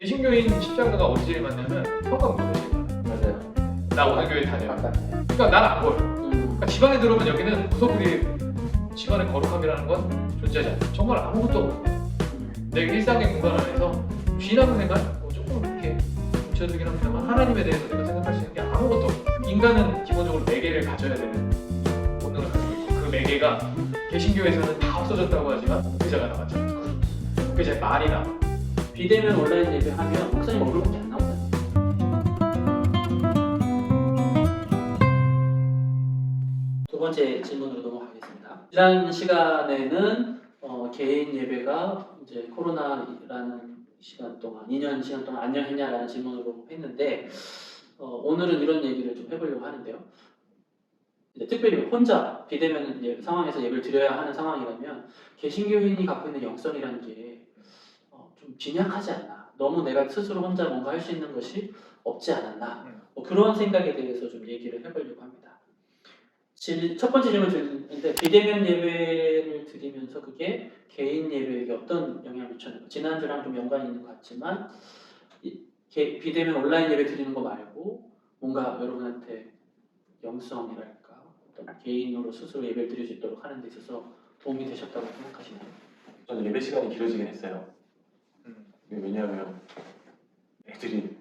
개신교인 십자가가 언제 제일 많냐면 현관문에 제일 많아요. 맞아요. 나 오는 교회 다녀. 바깥에. 그러니까 난 안 보여. 그러니까 집안에 들어오면 여기는 구석구리 집안의 거룩함이라는 건 존재하지 않아. 정말 아무것도 없는 내 일상의 공간 안에서 신앙생활 조금 이렇게 뭉쳐들긴 합니다만 하나님에 대해서 내가 생각할 수 있는 게 아무것도 없어. 인간은 기본적으로 매개를 가져야 되는 본능을 가지고 있고 그 매개가 개신교에서는 다 없어졌다고 하지만 목회자가 남았잖아요. 목회자의 말이 남아. 비대면 온라인 예배하면 목사님 얼굴밖에 안 나오잖아요. 두 번째 질문으로 넘어가겠습니다. 지난 시간에는 개인 예배가 이제 코로나라는 시간 동안 2년 시간 동안 안녕했냐라는 질문으로 했는데 오늘은 이런 얘기를 좀 해보려고 하는데요. 이제 특별히 혼자 비대면 상황에서 예배를 드려야 하는 상황이라면 개신교인이 갖고 있는 영성이라는 게 좀 빈약하지 않나, 너무 내가 스스로 혼자 뭔가 할 수 있는 것이 없지 않았나, 그런 생각에 대해서 좀 얘기를 해보려고 합니다. 첫 번째 질문 드리는데 비대면 예배를 드리면서 그게 개인 예배에게 어떤 영향을 미쳤는가. 지난주랑 좀 연관이 있는 것 같지만 비대면 온라인 예배 드리는 거 말고 뭔가 여러분한테 영성이랄까 어떤 개인으로 스스로 예배를 드릴 수 있도록 하는 데 있어서 도움이 되셨다고 생각하시나요? 저는 예배 시간이 길어지긴 했어요. 왜냐하면 애들이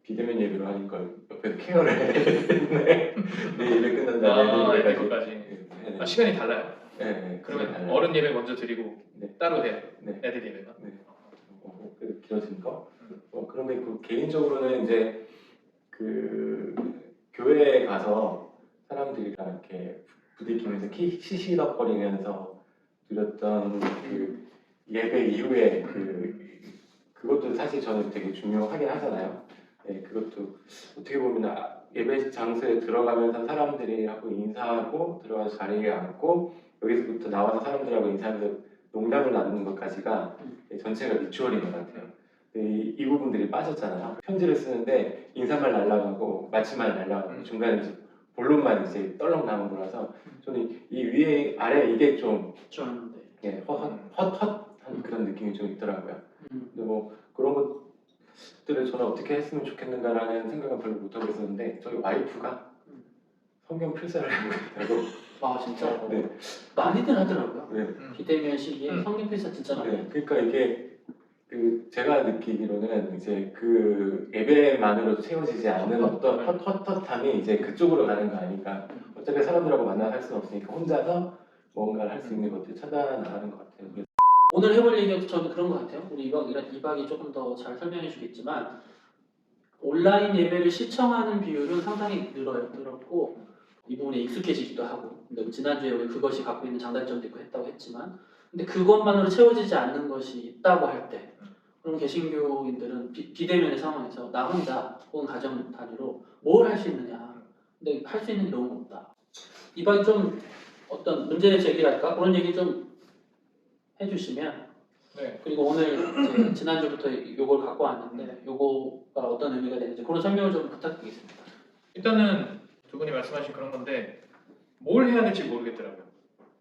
비대면 예배로 하니까 옆에서 케어를 해야 되기 때문에 내 예배 끝난 다음에 애들 것까지. 시간이 달라요? 네. 그러면 달라요. 어른 예배 먼저 드리고 네. 따로 해요? 네. 애들 예배가? 네. 그래도 길어지니까. 그런데 그 개인적으로는 이제 그 교회에 가서 사람들이랑 이렇게 부딪히면서 시시덕거리면서 드렸던 그 예배 이후에 그것도 사실 저는 되게 중요하긴 하잖아요. 네, 그것도 어떻게 보면 예배 장소에 들어가면서 사람들이하고 인사하고 들어가서 자리에 앉고 여기서부터 나와서 사람들하고 인사하면서 농담을 나누는 것까지가 전체가 리추얼인 것 같아요. 이 부분들이 빠졌잖아요. 편지를 쓰는데 인사말 날라가고 마치말 날라가고 중간에 이제 본론만 이제 떨렁 나온 거라서 저는 이 위에 아래 이게 좀 예, 헛헛한 그런 느낌이 좀 있더라고요. 근데 뭐 그런 것들을 저는 어떻게 했으면 좋겠는가라는 생각은 별로 못 하고 있었는데 저희 와이프가 성경 필사를 해보겠다고. 아 진짜? 네. 많이들 하더라고요. 네. 비대면 시기에 성경 필사 진짜 많이. 네. 그러니까 이게 제가 느끼기로는 이제 그 예배만으로도 채워지지 않는 어떤 헛헛함이 이제 그쪽으로 가는 거 아닐까. 어차피 사람들하고 만나서 할 수는 없으니까 혼자서 뭔가를 할 수 있는 것들 찾아 나가는 것 같아요. 오늘 해볼 얘기가 저는 그런 것 같아요. 우리 이박이 조금 더 잘 설명해 주겠지만 온라인 예배를 시청하는 비율은 상당히 늘었고 이 부분에 익숙해지기도 하고, 근데 지난주에 우리 그것이 갖고 있는 장단점도 있고 했다고 했지만 근데 그것만으로 채워지지 않는 것이 있다고 할 때 그럼 개신교인들은 비대면의 상황에서 나 혼자 혹은 가정 단위로 뭘 할 수 있느냐, 근데 할 수 있는 게 너무 없다. 이박이 좀 어떤 문제 제기랄까 그런 얘기 좀 해주시면. 네. 그리고 오늘 이제 지난주부터 요걸 갖고 왔는데 요거가 어떤 의미가 되는지 그런 설명을 좀 부탁드리겠습니다. 일단은 두 분이 말씀하신 그런 건데 뭘 해야 될지 모르겠더라고요.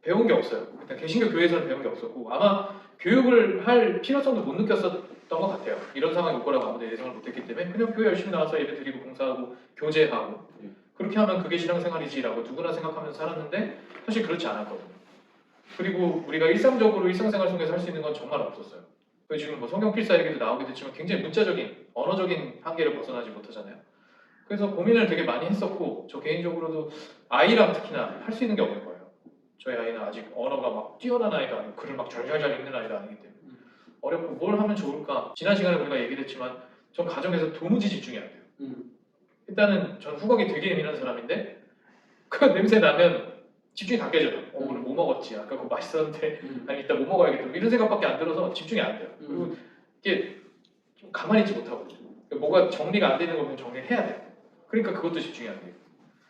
배운 게 없어요. 일단 개신교 교회에서는 배운 게 없었고 아마 교육을 할 필요성도 못 느꼈었던 것 같아요. 이런 상황이 올 거라고 아무도 예상을 못했기 때문에 그냥 교회 열심히 나와서 예배 드리고 봉사하고 교제하고 그렇게 하면 그게 신앙생활이지라고 누구나 생각하면서 살았는데 사실 그렇지 않았거든요. 그리고 우리가 일상적으로 일상생활 속에서 할 수 있는 건 정말 없었어요. 그 지금 뭐 성경 필사 얘기도 나오게 됐지만 굉장히 문자적인 언어적인 한계를 벗어나지 못하잖아요. 그래서 고민을 되게 많이 했었고 저 개인적으로도 아이랑 특히나 할 수 있는 게 없는 거예요. 저희 아이는 아직 언어가 막 뛰어난 아이가 아니고 글을 막 잘잘잘 읽는 아이가 아니기 때문에 어렵고 뭘 하면 좋을까. 지난 시간에 우리가 얘기했지만 전 가정에서 도무지 집중이 안 돼요. 일단은 전 후각이 되게 예민한 사람인데 그 냄새 나면 집중이 다 깨져요. 오늘 뭐 먹었지? 아까 그거 맛있었는데 아니 이따 뭐 먹어야겠다. 이런 생각밖에 안 들어서 집중이 안 돼요. 그리고 이게 좀 가만히 있지 못하고 뭐가 정리가 안 되는 거 보면 정리를 해야 돼요. 그러니까 그것도 집중이 안 돼요.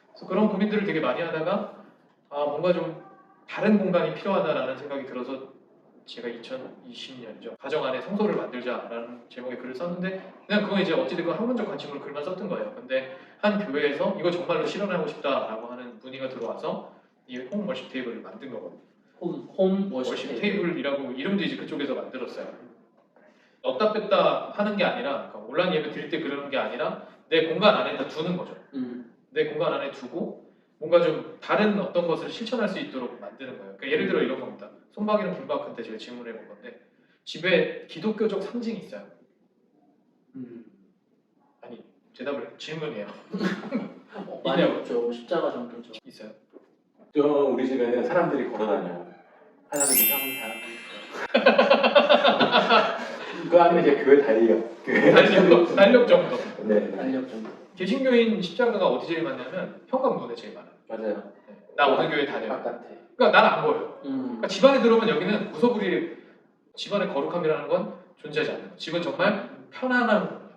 그래서 그런 고민들을 되게 많이 하다가 뭔가 좀 다른 공간이 필요하다라는 생각이 들어서 제가 2020년이죠. 가정 안에 성소를 만들자라는 제목의 글을 썼는데 그냥 그건 이제 어찌됐건 학문적 관점으로 글만 썼던 거예요. 근데 한 교회에서 이거 정말로 실현하고 싶다라고 하는 문의가 들어와서 이 홈 워십 테이블을 만든 거거든요. 홈 워십 테이블이라고 이름도 이제 그쪽에서 만들었어요. 넣다 뺐다 하는 게 아니라 그러니까 온라인 예배 드릴 때 그러는 게 아니라 내 공간 안에다 두는 거죠. 내 공간 안에 두고 뭔가 좀 다른 어떤 것을 실천할 수 있도록 만드는 거예요. 그러니까 예를 들어 이런 겁니다. 손박이랑 김박한테 제가 질문해 본 건데 집에 기독교적 상징이 있어요. 아니 대답을 질문이에요. 많이 있냐고. 없죠. 십자가 정도죠. 있어요. 저 우리 집에는 사람들이 걸어다녀요. 하나님의 형상. 그거 하면 이제 교회 달력. 교회 달력 정도. 네. 달력 정도. 개신교인 십자가가 어디 제일 많냐면 현관문에 제일 많아요. 맞아요. 네. 나 어느 교회 다녀요. 바깥에. 그러니까 난 안 보여요. 그러니까 집안에 들어오면 여기는 무소불위 집안의 거룩함이라는 건 존재하지 않는 거예요. 집은 정말 편안한 공간.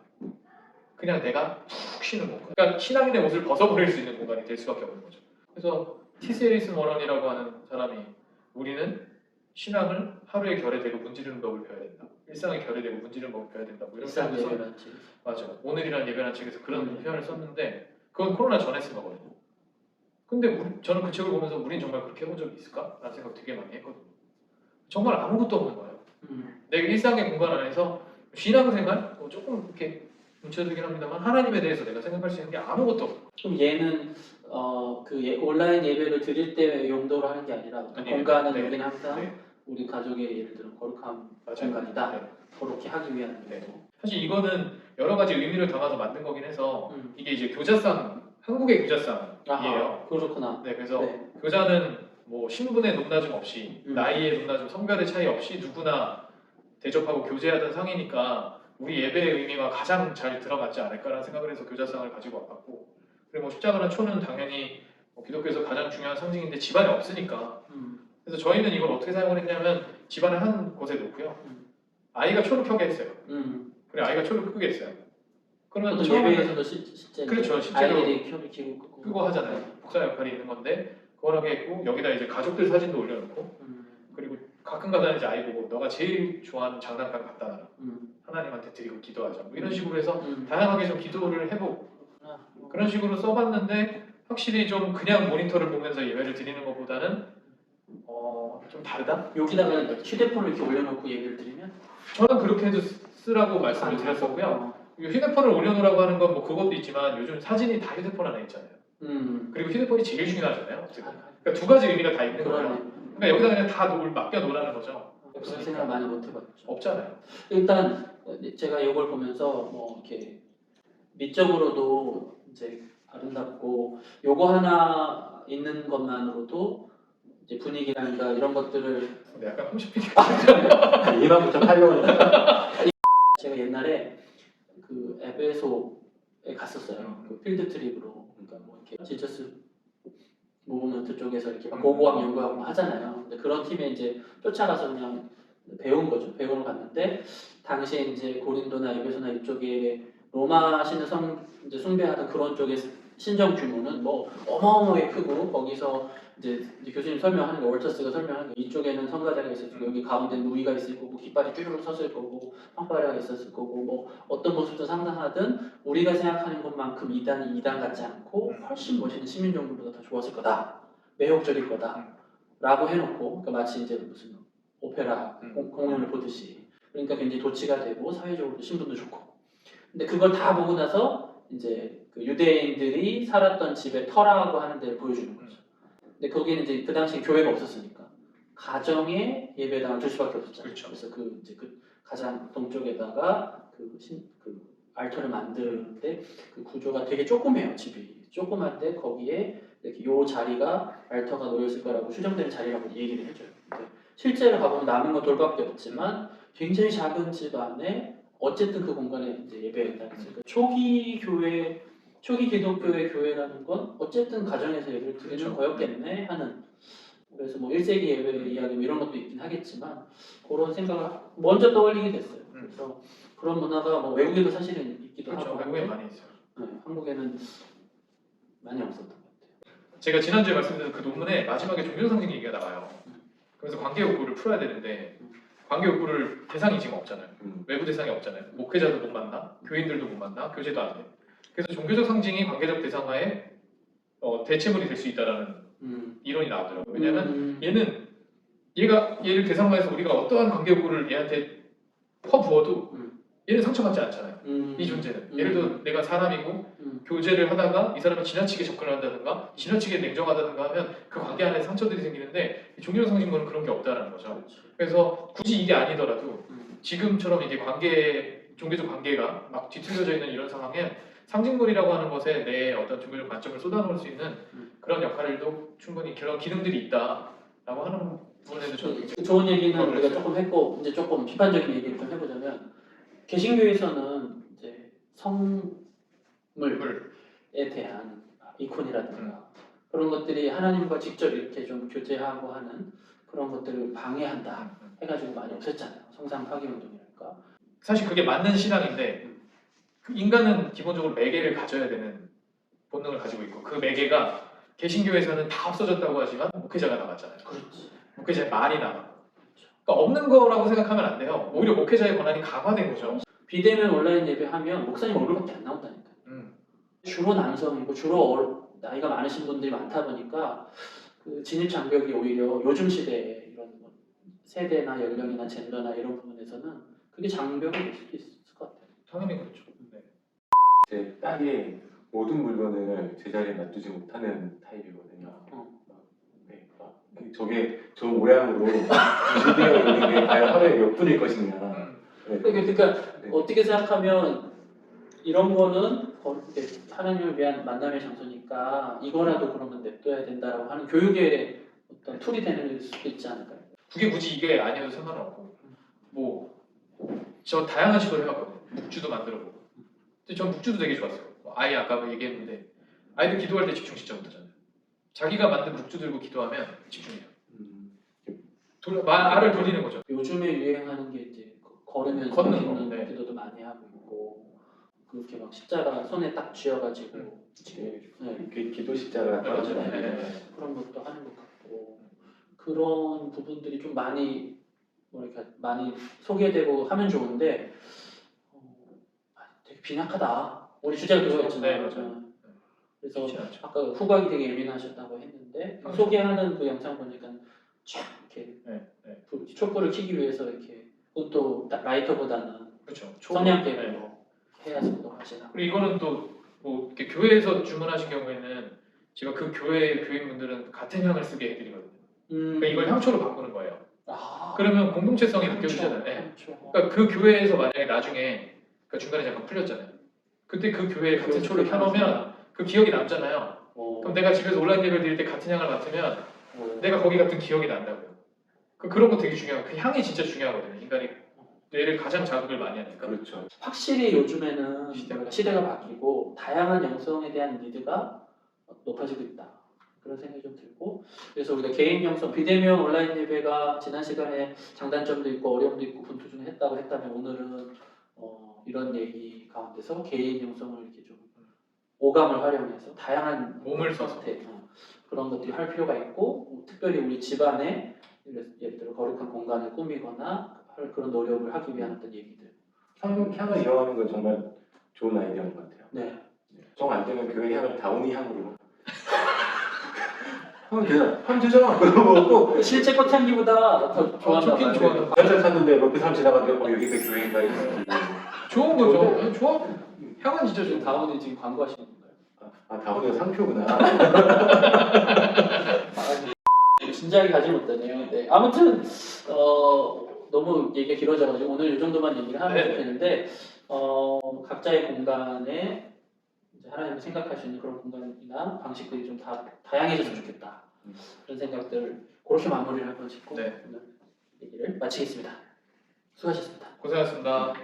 그냥 내가 푹 쉬는 공간. 그러니까 신앙인의 옷을 벗어버릴 수 있는 공간이 될 수밖에 없는 거죠. 그래서 T.S. 에리스 머런이라고 하는 사람이 우리는 신앙을 하루의 결에 대고 문지르는 법을 배워야 된다. 일상의 결에 대고 문지르는 법을 배워야 된다. 뭐 이런 일상 표현을 예배란 책. 맞아. 오늘이라는 예배라는 책에서 그런 표현을 썼는데 그건 코로나 전에 쓴 거거든요. 근데 저는 그 책을 보면서 우린 정말 그렇게 해본 적이 있을까? 라는 생각 되게 많이 했거든요. 정말 아무것도 없는 거예요. 내 일상의 공간 안에서 신앙생활 조금 이렇게 뭉쳐들긴 합니다만 하나님에 대해서 내가 생각할 수 있는 게 아무것도 없어요. 그럼 얘는 온라인 예배를 드릴 때 용도로 하는 게 아니라 어떤 아니에요. 공간은 네. 여기는 항상 네. 우리 가족의 예를 들어 거룩한 맞아요. 공간이다. 네. 그렇게 하기 위한 네. 용도. 사실 이거는 여러 가지 의미를 담아서 만든 거긴 해서 음. 이게 이제 교자상 한국의 교자상이에요. 아하, 그렇구나. 네, 그래서 네. 교자는 뭐 신분의 높낮임 없이 나이의 높낮임, 성별의 차이 없이 누구나 대접하고 교제하던 상이니까 우리 예배의 의미가 가장 잘 들어맞지 않을까라는 생각을 해서 교자상을 가지고 왔고 그리고 뭐 십자가나 초는 당연히 뭐 기독교에서 가장 중요한 상징인데 집안에 없으니까 그래서 저희는 이걸 어떻게 사용을 했냐면 집안에 한 곳에 놓고요 아이가 초를 켜게 했어요. 그리고 아이가 초를 끄게 했어요. 그러면 또 처음에는 예배에서도 실제 그렇죠. 실제로 아이들이 켜를 켜고 끄고 하잖아요. 목사 역할이 있는 건데 그걸 하게 했고 여기다 이제 가족들 사진도 올려놓고 그리고 가끔가다 이제 아이 보고 너가 제일 좋아하는 장난감 갖다 놔라. 하나님한테 드리고 기도하자. 뭐 이런 식으로 해서 다양하게 좀 기도를 해보고 그런 식으로 써봤는데 확실히 좀 그냥 모니터를 보면서 예배를 드리는 것보다는 좀 다르다? 여기다가 휴대폰을 이렇게 올려놓고 예배를 드리면 저는 그렇게 해도 쓰라고 말씀을 드렸었고요. 휴대폰을 올려놓으라고 하는 건 뭐 그것도 있지만 요즘 사진이 다 휴대폰 안에 있잖아요. 그리고 휴대폰이 제일 중요하잖아요. 그러니까 두 가지 의미가 다 있는 거예요. 그러네. 그러니까 여기다 그냥 다 맡겨놓으라는 거죠. 그런 생각 많이 못 해봤죠. 없잖아요. 일단 제가 이걸 보면서 뭐 이렇게 미적으로도 이제 아름답고 요거 하나 있는 것만으로도 이제 분위기라든가 이런 것들을 근데 약간 홈쇼핑 2만부터8만 제가 옛날에 그 에베소에 갔었어요. 그 필드 트립으로 그러니까 뭐 이렇게 지저스 무브먼트 쪽에서 이렇게 막 고고학 연구하고 하잖아요. 근데 그런 팀에 이제 쫓아가서 그냥 배운 거죠. 배우러 갔는데 당시에 이제 고린도나 에베소나 이쪽에 로마 신을 이제 숭배하던 그런 쪽의 신정 규모는 뭐 어마어마하게 크고 거기서 이제 교수님 설명하는 거 월터스가 설명하는 거 이쪽에는 성가대가 있을 거고 여기 가운데 누이가 있을 거고 깃발이 쭈르륵 섰을 거고 황바라가 있었을 거고 뭐 어떤 모습도 상상하든 우리가 생각하는 것만큼 이단이 이단 같지 않고 훨씬 멋있는 시민정부보다 더 좋았을 거다 매혹적일 거다 라고 해놓고 그러니까 마치 이제 무슨 오페라 공연을 보듯이 그러니까 굉장히 도치가 되고 사회적으로도 신분도 좋고 근데 그걸 다 보고 나서 이제 그 유대인들이 살았던 집의 터라고 하는 데를 보여주는 거죠. 근데 거기는 이제 그 당시 교회가 없었으니까 가정에 예배당을 둘 수밖에 없었잖아요. 그렇죠. 그래서 그 이제 그 가장 동쪽에다가 그 알터를 만드는데 그 구조가 되게 조그매요. 집이 조그만데 거기에 이렇게 요 자리가 알터가 놓였을 거라고 추정되는 자리라고 얘기를 해줘요. 근데 실제로 가보면 남은 건 돌밖에 없지만 굉장히 작은 집 안에 어쨌든 그 공간에 이제 예배당이 있으니까 초기 기독교의 교회라는 건 어쨌든 가정에서 예배를 드리는 그렇죠. 거였겠네 하는 그래서 뭐 1세기 예배 이야기 뭐 이런 것도 있긴 하겠지만 그런 생각을 먼저 떠올리게 됐어요. 그래서 그런 문화가 뭐 외국에도 사실은 있기도 그렇죠. 하고 외국에 많이 있어요. 네, 한국에는 많이 없었던 것 같아요. 제가 지난주에 말씀드린 그 논문에 마지막에 종교 상징 얘기가 나와요. 그래서 관계 욕구를 풀어야 되는데 관계 욕구를 대상이 지금 없잖아요. 외부 대상이 없잖아요. 목회자도 못 만나, 교인들도 못 만나, 교제도 안 돼. 그래서 종교적 상징이 관계적 대상화에 대체물이 될 수 있다라는 이론이 나오더라고요. 왜냐하면 얘를 대상화해서 우리가 어떠한 관계 욕구를 얘한테 퍼부어도 음. 얘는 상처받지 않잖아요. 이 존재는. 예를 들어 내가 사람이고 교제를 하다가 이 사람이 지나치게 접근을 한다든가 지나치게 냉정하다든가 하면 그 관계 안에 상처들이 생기는데 종교 상징론은 그런 게 없다라는 거죠. 그렇죠. 그래서 굳이 이게 아니더라도 음. 지금처럼 이게 종교적 관계가 막 뒤틀려져 있는 이런 상황에 상징물이라고 하는 것에 내 어떤 종교적 관점을 쏟아놓을 수 있는 그런 역할도 충분히 그런 기능들이 있다라고 하는 부분에도 저는 좋은 얘기는 우리가 그랬어요. 조금 했고 이제 조금 비판적인 얘기를 좀 해보자면 개신교에서는 이제 성물에 대한 이콘이라든가 그런 것들이 하나님과 직접 이렇게 좀 교제하고 하는 그런 것들을 방해한다 해가지고 많이 없앴잖아요. 성상 파괴 운동이랄까. 사실 그게 맞는 신앙인데 그 인간은 기본적으로 매개를 가져야 되는 본능을 가지고 있고 그 매개가 개신교에서는 다 없어졌다고 하지만 목회자가 남았잖아요. 그렇지. 목회자의 말이 남아. 그러니까 없는 거라고 생각하면 안 돼요. 오히려 목회자의 권한이 강화된 거죠. 비대면 온라인 예배하면 목사님 얼굴밖에 안 나온다니까. 주로 남성이고 주로 나이가 많으신 분들이 많다 보니까 그 진입 장벽이 오히려 요즘 시대에 이런 뭐 세대나 연령이나 젠더나 이런 부분에서는 그게 장벽이 될 수도 있을 것 같아요. 당연히 그렇죠. 네. 제 딸이 모든 물건을 제자리에 놔두지 못하는 타입이거든요. 네, 저게 저 모양으로 준비되어 있는 게 과연 하루에 몇 분일 것이냐. 네. 그러니까 네. 어떻게 생각하면 이런 거는 하나님을 위한 만남의 장소니까 이거라도 그러면 냅둬야 된다라고 하는 교육의 어떤 툴이 되는 수도 있지 않을까요? 그게 굳이 이게 아니어도 상관은 없고 뭐 저 다양한 시도를 해봤거든요. 묵주도 만들어보고 근데 전 묵주도 되게 좋았어요. 아이 아까 얘기했는데 아이들 기도할 때 집중 진짜 못하잖아요. 자기가 만든 묵주 들고 기도하면 집중해요. 말을 돌리는 거죠. 요즘에 유행하는 게 이제 걸으면서 걷는 거, 걷는 네. 기도도 많이 하고 있고 그렇게 막 십자가 손에 딱 쥐어가지고 그 기도 십자가 맞아요. 그런 것도 하는 것 같고 그런 부분들이 좀 많이 뭐랄까 많이 소개되고 하면 좋은데 되게 빈약하다. 우리 주제가 그거였잖아요. 네, 맞아요. 그래서 쉽지 않죠. 아까 후각이 되게 예민하셨다고 했는데 소개하는 그 영상 보니까 쫙 이렇게 촛불을 켜기 위해서 이렇게 또 라이터보다는 그렇죠. 성냥개로 해야 성공하시나. 그리고 이거는 또 뭐 이렇게 교회에서 주문하신 경우에는 제가 그 교회 교인분들은 같은 향을 쓰게 해드리거든요. 그러니까 이걸 향초로 바꾸는 거예요. 그러면 공동체성이 느껴지잖아요. 네. 그러니까 그 교회에서 만약에 나중에 그러니까 중간에 잠깐 풀렸잖아요. 그때 그 교회에 같은 초를 켜놓으면 그 기억이 남잖아요. 그럼 내가 집에서 온라인 예배를 드릴 때 같은 향을 맡으면 내가 거기 같은 기억이 난다고요. 그런 거 되게 중요해요. 그 향이 진짜 중요하거든요. 인간이 뇌를 가장 자극을 많이 하니까. 그렇죠. 확실히 요즘에는 시대가 바뀌고 다양한 영성에 대한 니드가 높아지고 있다. 그런 생각이 좀 들고 그래서 우리가 개인 영성 비대면 온라인 예배가 지난 시간에 장단점도 있고 어려움도 있고 분투중에 했다고 했다면 오늘은 이런 얘기 가운데서 개인 영성을 이렇게 좀 오감을 활용해서 다양한 몸을 써서 선택, 그런 것들이 할 필요가 있고 특별히 우리 집안에 예를 들어 거룩한 공간을 꾸미거나 할 그런 노력을 하기 위한 어떤 얘기들. 향을 이용하는 건 정말 좋은 아이디어인 것 같아요. 네. 정 안 되면 교회 향을 다운이 향으로. 하면 되잖아. 하면 되잖아. 그러고 또 실제 꽃향기보다 더 좋아한다. 좋긴 좋아요. 지하철 탔는데 옆에 사람 지나가는데 여기가 교회인가 이렇게. 좋은 거죠. 네, 좋아. 향은 진짜 지금 좋은 다운이 지금 광고하시는 건가요? 다운이가 상표구나. 진지하게 가지 못하네요. 네. 아무튼 너무 얘기가 길어져가지고 오늘 이 정도만 얘기를 하면 좋겠는데 각자의 공간에 이제 하나님을 생각할 수 있는 그런 공간이나 방식들이 좀 다양해졌으면 좋겠다. 그런 생각들 그렇게 마무리를 하고 싶고 오늘 얘기를 마치겠습니다. 수고하셨습니다. 고생하셨습니다.